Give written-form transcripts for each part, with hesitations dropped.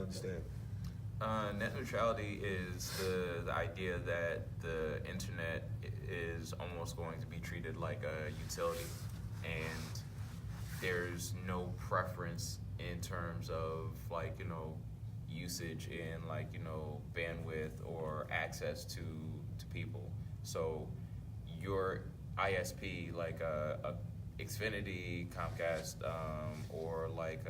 don't understand. Net neutrality is the idea that the internet is almost going to be treated like a utility, and there's no preference in terms of like usage and like bandwidth or access to people. So your ISP, like a Xfinity, Comcast, or like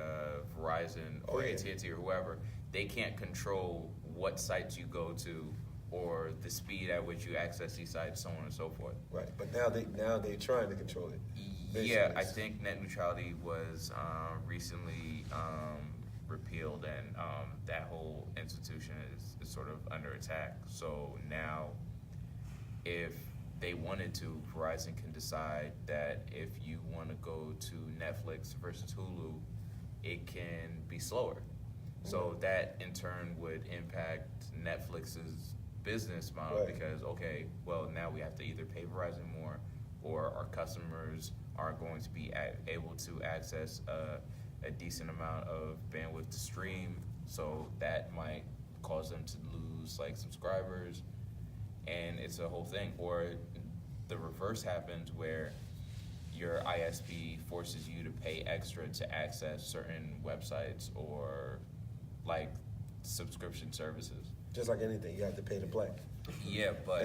Verizon or AT&T or whoever, they can't control what sites you go to or the speed at which you access these sites, so on and so forth. Right, but now they're trying to control it. Basically. Yeah, I think net neutrality was recently repealed, and that whole institution is sort of under attack. So now, if they wanted to, Verizon can decide that if you want to go to Netflix versus Hulu, it can be slower. So that in turn would impact Netflix's business model, because okay, well now we have to either pay Verizon more, or our customers are going to be able to access a decent amount of bandwidth to stream. So that might cause them to lose like subscribers, and it's a whole thing. Or the reverse happens where your ISP forces you to pay extra to access certain websites or like subscription services. Just like anything, you have to pay to play. Yeah, but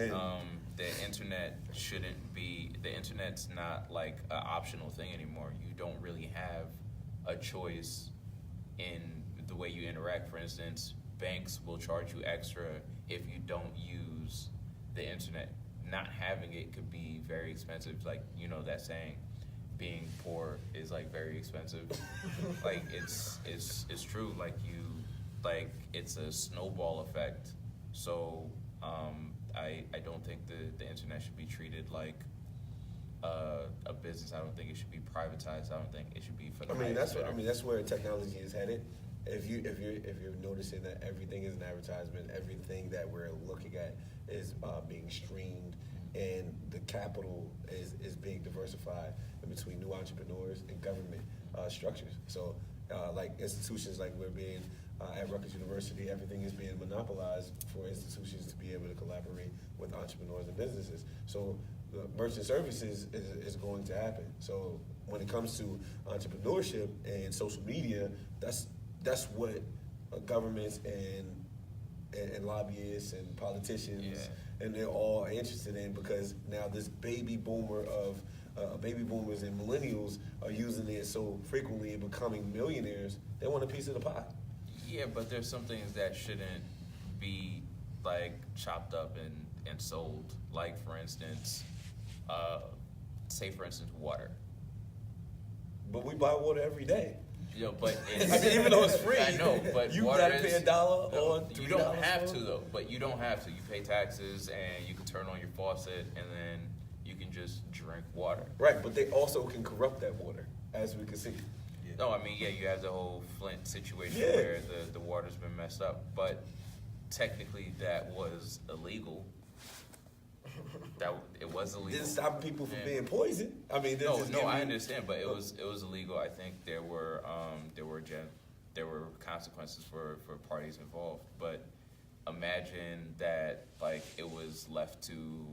the internet shouldn't be. The internet's not like an optional thing anymore. You don't really have a choice in the way you interact. For instance, banks will charge you extra if you don't use the internet. Not having it could be very expensive. Like, that saying, being poor is like very expensive. Like it's true. Like it's a snowball effect. So I don't think the internet should be treated like a business. I don't think it should be privatized. I don't think it should be for the that's where technology is headed. If you're noticing that everything is an advertisement, everything that we're looking at is being streamed, and the capital is being diversified in between new entrepreneurs and government structures. So like institutions like we're being at Rutgers University, everything is being monopolized for institutions to be able to collaborate with entrepreneurs and businesses. So merchant services is going to happen. So when it comes to entrepreneurship and social media, that's what governments and lobbyists and politicians and they're all interested in, because now this baby boomers and millennials are using it so frequently and becoming millionaires. They want a piece of the pie. Yeah, but there's some things that shouldn't be like chopped up and sold. Like for instance, water. But we buy water every day. But even though it's free, I know, but you water gotta pay $1 or $3. You don't have to though. But you don't have to. You pay taxes, and you can turn on your faucet, and then you can just drink water. Right, but they also can corrupt that water, as we can see. No, I mean, you have the whole Flint situation where the water's been messed up, but technically that was illegal. It was illegal. Didn't stop people from being poisoned. I mean, I understand, but it was illegal. I think there were consequences for parties involved. But imagine that like it was left to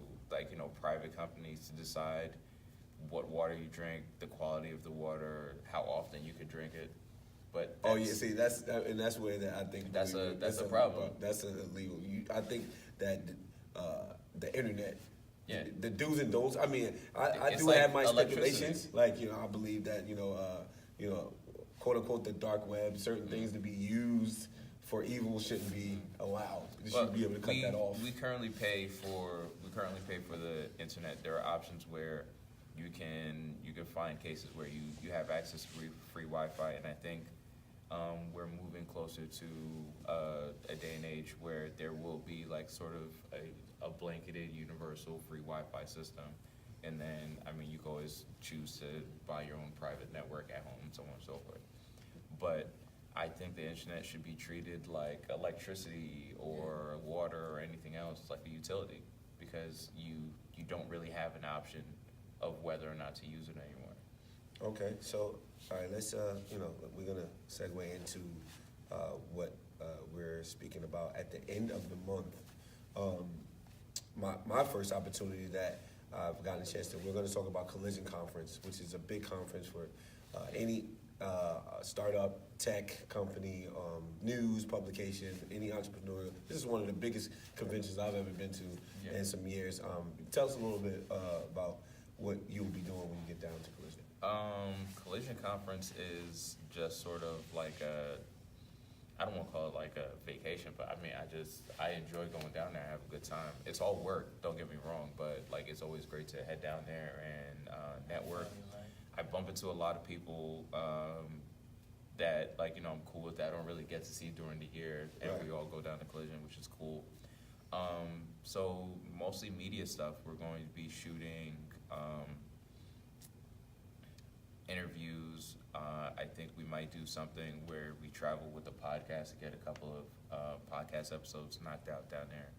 private companies to decide what water you drink, the quality of the water, how often you could drink it. But that's where I think that's a problem. That's illegal. I think that the internet, the do's and don'ts. I mean, I do have my speculations. Like I believe that quote unquote the dark web, certain things to be used for evil shouldn't be allowed. You should be able to cut that off. We currently pay for the internet. There are options where you can find cases where you have access to free Wi-Fi, and I think we're moving closer to a day and age where there will be like sort of a blanketed universal free Wi-Fi system, and then you can always choose to buy your own private network at home and so on and so forth. But I think the internet should be treated like electricity or water or anything else, like a utility, because you don't really have an option of whether or not to use it anymore. Okay, so all right, let's we're gonna segue into what were speaking about at the end of the month. My first opportunity that I've gotten a chance to, we're going to talk about Collision Conference, which is a big conference for any startup, tech company, news, publication, any entrepreneur. This is one of the biggest conventions I've ever been to in some years. Tell us a little bit about what you'll be doing when you get down to Collision. Collision Conference is just sort of like I don't want to call it like a vacation, but I mean, I enjoy going down there and have a good time. It's all work, don't get me wrong, but like it's always great to head down there and network. I bump into a lot of people that, like, you know, I'm cool with that. I don't really get to see during the year, and we all go down to Collision, which is cool. So mostly media stuff. We're going to be shooting interviews. I think we might do something where we travel with the podcast to get a couple of podcast episodes knocked out down there.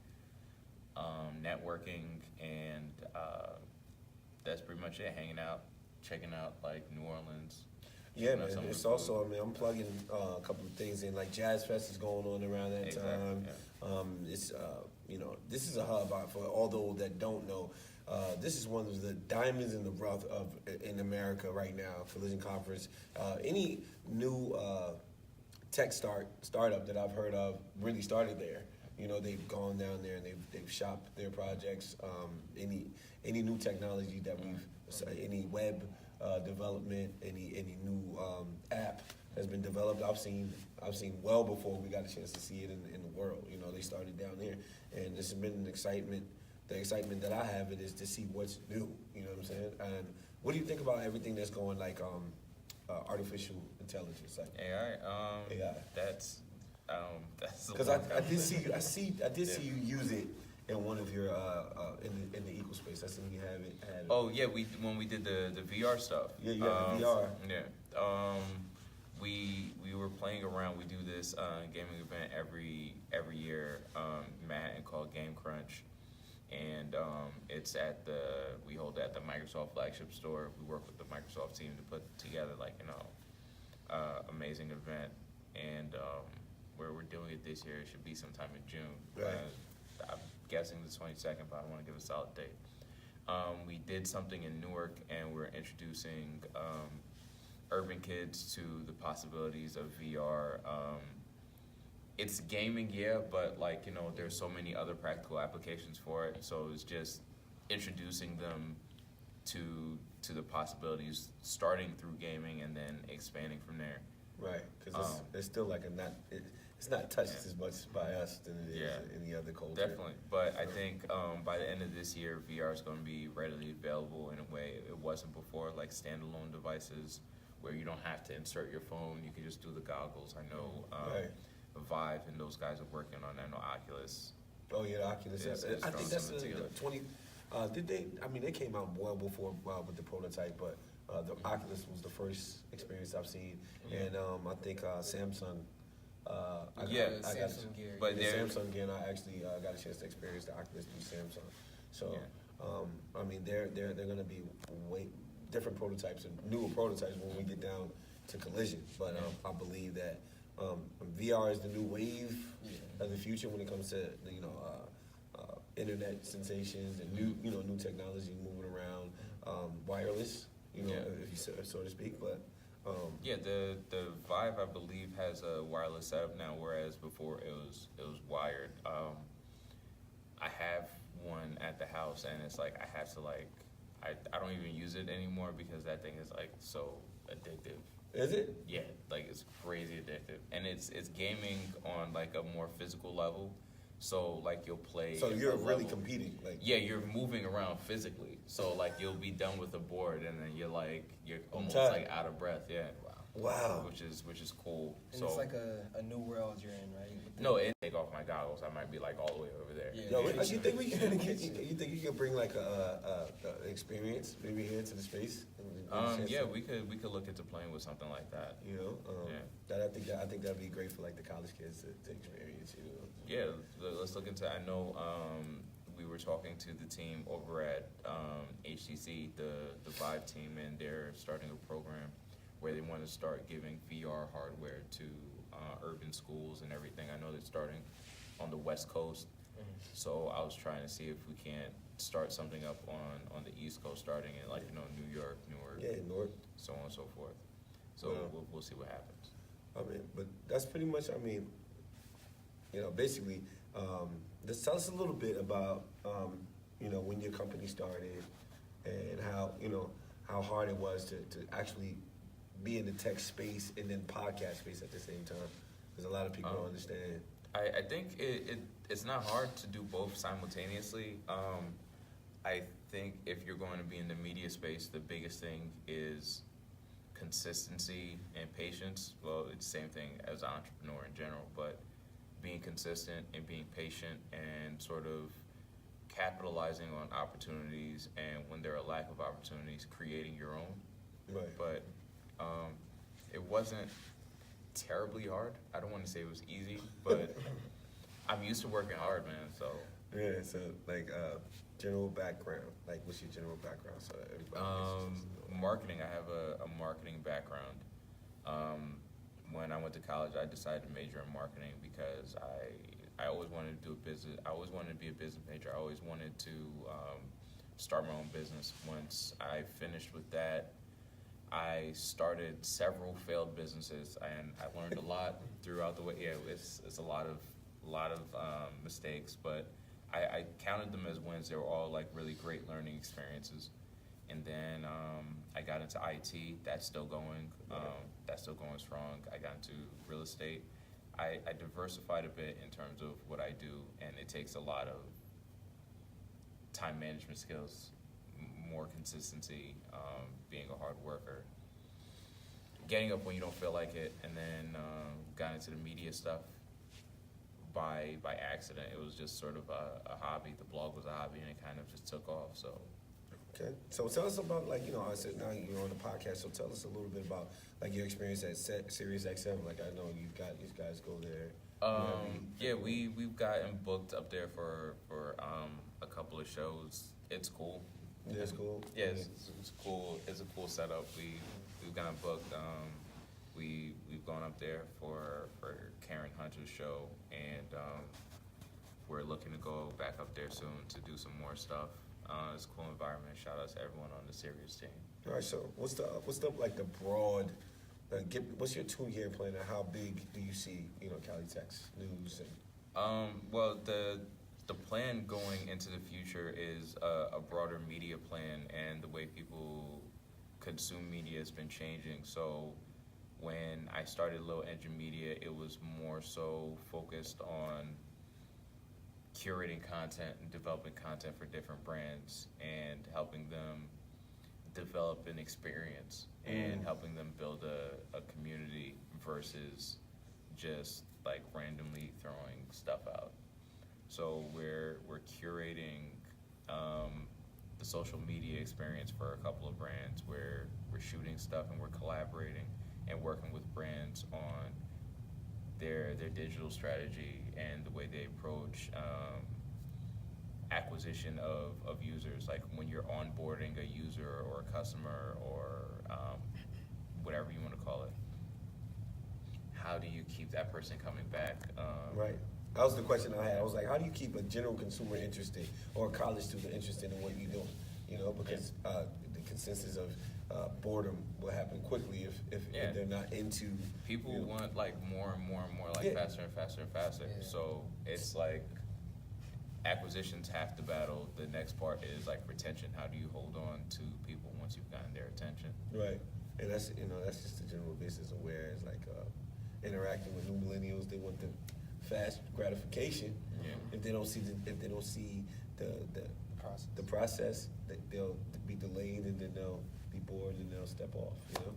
Networking, and that's pretty much it. Hanging out, checking out like New Orleans. Yeah, man. It's also, I mean, I'm plugging a couple of things in. Like Jazz Fest is going on around that time. Yeah. It's you know, this is a hub for all those that don't know. This is one of the diamonds in the rough in America right now. Collision Conference. Any new tech startup that I've heard of really started there. You know, they've gone down there and they've shopped their projects. Any new technology that any web development, any new app has been developed. I've seen well before we got a chance to see it in the world. You know, they started down there, and this has been an excitement. The excitement that I have is to see what's new. You know what I'm saying? And what do you think about everything that's going like artificial intelligence, like AI? AI. That's because I did see you use it in one of your in the equal space. I seen you have it. Oh yeah, when we did the VR stuff. Yeah, you have the VR. Yeah. We were playing around. We do this gaming event every year, Manhattan, called Game Crunch, and we hold it at the Microsoft flagship store. We work with the Microsoft team to put together like, you know, amazing event, and where we're doing it this year, it should be sometime in June. Right. I'm guessing the 22nd, but I don't want to give a solid date. We did something in Newark, and we're introducing urban kids to the possibilities of VR. It's gaming, yeah, but like, you know, there's so many other practical applications for it. So it's just introducing them to the possibilities, starting through gaming and then expanding from there. Right, because it's still like it's not touched as much by us than it is any other culture. Definitely, but I think by the end of this year, VR is going to be readily available in a way it wasn't before, like standalone devices where you don't have to insert your phone. You can just do the goggles. I know Vive and those guys are working on that. I know Oculus. Oh yeah, the Oculus. I think that's the 20. Did they? I mean, they came out well before with the prototype, but the Oculus was the first experience I've seen, and I think Samsung. Samsung Gear. But Samsung Gear, and I actually got a chance to experience the Oculus through Samsung. So, I mean, they're going to be way different prototypes and newer prototypes when we get down to Collision. But I believe that VR is the new wave of the future when it comes to internet sensations and new technology moving around, wireless, if you so to speak. But the Vive, I believe, has a wireless setup now, whereas before it was wired. I have one at the house, and it's like I have to I don't even use it anymore because that thing is like so addictive. Is it? Yeah, like it's crazy addictive, and it's gaming on like a more physical level. So like you'll play. So you're really competing, like. Yeah, you're moving around physically. So like you'll be done with a board, and then you're almost like out of breath. Yeah. Wow. Which is cool. And so it's like a new world you're in, right? No, it take off my goggles. I might be like all the way over there. Yeah. Yo, you think we can? You think you can bring like a experience maybe here to the space? Yeah, we could look into playing with something like that. I think that'd be great for like the college kids to experience. Yeah, let's look into. I know we were talking to the team over at HTC, the Vive team, and they're starting a program where they want to start giving VR hardware to urban schools and everything. I know they're starting on the West Coast. So I was trying to see if we can't start something up on the East Coast, starting in like New York, Newark, Yeah, North. so on and so forth. So Wow. we'll see what happens. I mean, but that's pretty much. I mean, basically, just tell us a little bit about when your company started and how hard it was to actually be in the tech space and then podcast space at the same time, because a lot of people don't understand. I think it's not hard to do both simultaneously. I think if you're going to be in the media space, the biggest thing is consistency and patience. Well, it's the same thing as an entrepreneur in general, but being consistent and being patient and sort of capitalizing on opportunities, and when there are a lack of opportunities, creating your own. Right. But it wasn't terribly hard. I don't want to say it was easy, but I'm used to working hard, man. So Yeah. So like general background. Like, what's your general background? So that everybody gets marketing. I have a marketing background. When I went to college, I decided to major in marketing because I always wanted to do a business. I always wanted to be a business major. I always wanted to start my own business. Once I finished with that, I started several failed businesses, and I learned a lot throughout the way. Yeah, it's a lot of mistakes, but I counted them as wins. They were all like really great learning experiences. And then I got into IT. That's still going. That's still going strong. I got into real estate. I diversified a bit in terms of what I do, and it takes a lot of time management skills, more consistency, being a hard worker, getting up when you don't feel like it, and then got into the media stuff by accident. It was just sort of a hobby. The blog was a hobby, and it kind of just took off. So. Okay, so tell us about I said now you're on the podcast, so tell us a little bit about like your experience at Sirius XM. Like, I know you've got these guys go there. Yeah, we've gotten booked up there for a couple of shows. It's cool. Yeah, it's cool. Yeah, it's cool. It's a cool setup. We've gotten booked. We've gone up there for Karen Hunter's show, and we're looking to go back up there soon to do some more stuff. It's a cool environment. Shout out to everyone on the Sirius team. All right, so what's the like the broad? What's your 2-year plan, and how big do you see Cali Tech's news and? Well, the plan going into the future is a broader media plan, and the way people consume media has been changing. So when I started LittleEngine Media, it was more so focused on curating content and developing content for different brands and helping them develop an experience and helping them build a community versus just like randomly throwing stuff out. So we're curating the social media experience for a couple of brands where we're shooting stuff and we're collaborating and working with brands on their digital strategy and the way they approach acquisition of users. Like when you're onboarding a user or a customer or whatever you want to call it, how do you keep that person coming back? Right. That was the question I had. I was like, how do you keep a general consumer interested or a college student interested in what you're doing? Because the consensus of boredom will happen quickly if they're not into. People want like more and more and more, like faster and faster and faster. Yeah. So it's like acquisition's half the battle. The next part is like retention. How do you hold on to people once you've gotten their attention? Right. And that's just the general business of where it's like interacting with new millennials. They want the fast gratification. Yeah. If they don't see the process, they'll be delayed, and then they'll be bored, and they'll step off.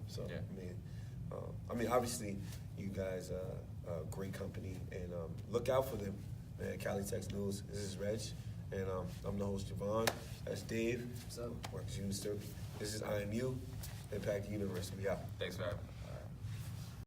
So Yeah. I mean, obviously, you guys are a great company, and look out for them. Man, Cali Tech News. This is Reg, and I'm the host, Javon. That's Dave. What's up? Marcus Unisterp. This is IMU, Impact Universe. We out. Thanks for having me.